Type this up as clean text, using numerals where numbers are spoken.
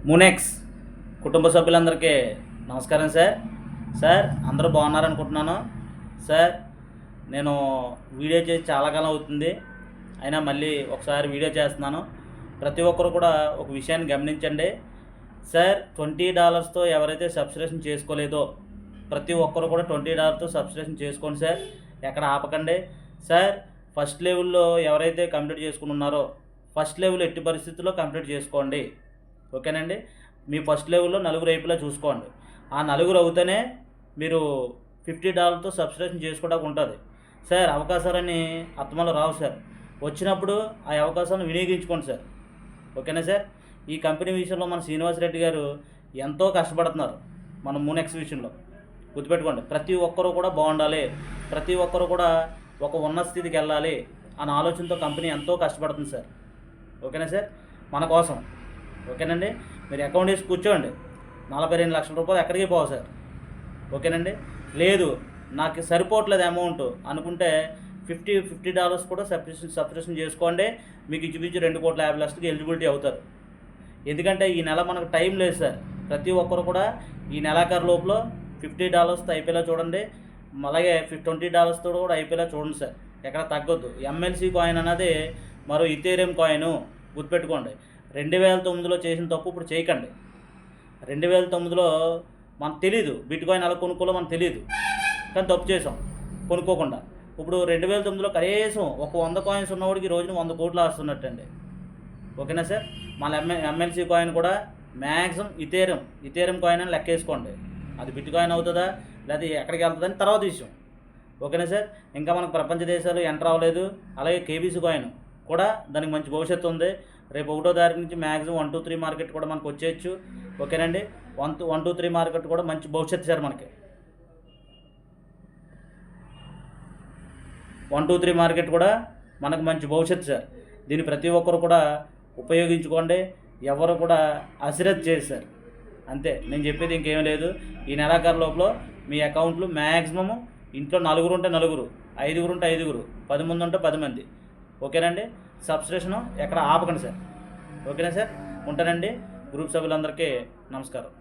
మునెక్స్ కుటుంబ సభ్యులందరికీ నమస్కారం సార్. సార్ అందరూ బాగున్నారనుకుంటున్నాను. సార్ నేను వీడియో చేసి చాలా కాలం అవుతుంది, అయినా మళ్ళీ ఒకసారి వీడియో చేస్తున్నాను. ప్రతి ఒక్కరు కూడా ఒక విషయాన్ని గమనించండి సార్. $20తో ఎవరైతే సబ్స్క్రిప్షన్ చేసుకోలేదో ప్రతి ఒక్కరు కూడా $20తో సబ్స్క్రిప్షన్ చేసుకోండి సార్. ఎక్కడ ఆపకండి సార్. ఫస్ట్ లెవెల్లో ఎవరైతే కంప్లీట్ చేసుకుని ఉన్నారో ఫస్ట్ లెవెల్ ఎట్టి పరిస్థితుల్లో కంప్లీట్ చేసుకోండి, ఓకేనండి. మీ ఫస్ట్ లెవెల్లో నలుగురు అయిపోలా చూసుకోండి. ఆ నలుగురు అవుతేనే మీరు $50తో సబ్స్క్రిప్షన్ చేసుకోవడానికి ఉంటుంది సార్. అవకాశాలన్నీ అత్తమలో రావు సార్. వచ్చినప్పుడు ఆ అవకాశాలను వినియోగించుకోండి సార్, ఓకేనా సార్. ఈ కంపెనీ విషయంలో మన శ్రీనివాసరెడ్డి గారు ఎంతో కష్టపడుతున్నారు. మన మునెక్స్ విషయంలో గుర్తుపెట్టుకోండి. ప్రతి ఒక్కరూ కూడా బాగుండాలి, ప్రతి ఒక్కరూ కూడా ఒక ఉన్నత స్థితికి వెళ్ళాలి అన్న ఆలోచనతో కంపెనీ ఎంతో కష్టపడుతుంది సార్, ఓకేనా సార్. మన కోసం, ఓకేనండి. మీరు అకౌంట్ వేసి కూర్చోండి, 42 లక్షల రూపాయలు ఎక్కడికి పోవు సార్, ఓకేనండి. లేదు నాకు సరిపోవట్లేదు అమౌంట్ అనుకుంటే $50 కూడా సబ్స్క్రిప్షన్ చేసుకోండి. మీకు ఇంచుమించు 2,50,00,000కి ఎలిజిబిలిటీ అవుతారు. ఎందుకంటే ఈ నెల మనకు టైం లేదు సార్. ప్రతి ఒక్కరు కూడా ఈ నెలాఖరు లోపల $50తో అయిపోయేలా చూడండి. అలాగే $20తో కూడా అయిపోయేలా చూడండి సార్. ఎక్కడ తగ్గొద్దు. MLC కాయిన్ అన్నది మరో ఇథేరియం కాయిన్, గుర్తుపెట్టుకోండి. 2009లో చేసిన తప్పు ఇప్పుడు చేయకండి. 2009లో మనకు తెలీదు బిట్ కాయిన్ ఎలా కొనుక్కోలో మనకు తెలియదు, కానీ తప్పు చేసాం కొనుక్కోకుండా. ఇప్పుడు 2009లో కనీసం ఒక 100 కాయిన్స్ ఉన్నవాడికి రోజున 100 కోట్లు ఆస్తున్నట్టండి, ఓకేనా సార్. మన MLC కాయిన్ కూడా మ్యాక్సిమం ఇథేరియం కాయిన్ అని లెక్కేసుకోండి. అది బిట్ కాయిన్ అవుతుందా లేదా ఎక్కడికి వెళ్తుందని తర్వాత విషయం, ఓకేనా సార్. ఇంకా మనకు ప్రపంచ దేశాలు ఎంటర్ అవ్వలేదు. అలాగే KBC కాయిన్ కూడా దానికి మంచి భవిష్యత్తు ఉంది. రేపు 1వ తారీఖు నుంచి మ్యాక్సిమం 1, 2, 3 మార్కెట్ కూడా మనకు వచ్చేయచ్చు, ఓకేనండి. 1, 2, 3 మార్కెట్ కూడా మంచి భవిష్యత్తు సార్. మనకి 1, 2, 3 మార్కెట్ కూడా మనకు మంచి భవిష్యత్తు సార్. దీన్ని ప్రతి ఒక్కరు కూడా ఉపయోగించుకోండి. ఎవరు కూడా అశ్రద్ధ చేశారు అంతే. నేను చెప్పేది ఇంకేం లేదు. ఈ నెలాఖరు లోపల మీ అకౌంట్లు మ్యాక్సిమము ఇంట్లో 4 ఉంటే 4, 5 ఉంటే 5, 10 మంది ఉంటే 10 మంది, ఓకేనండి. సబ్స్క్రిప్షన్ ఎక్కడ ఆపకండి సార్, ఓకేనా సార్. ఉంటానండి. గ్రూప్ సభ్యులందరికీ నమస్కారం.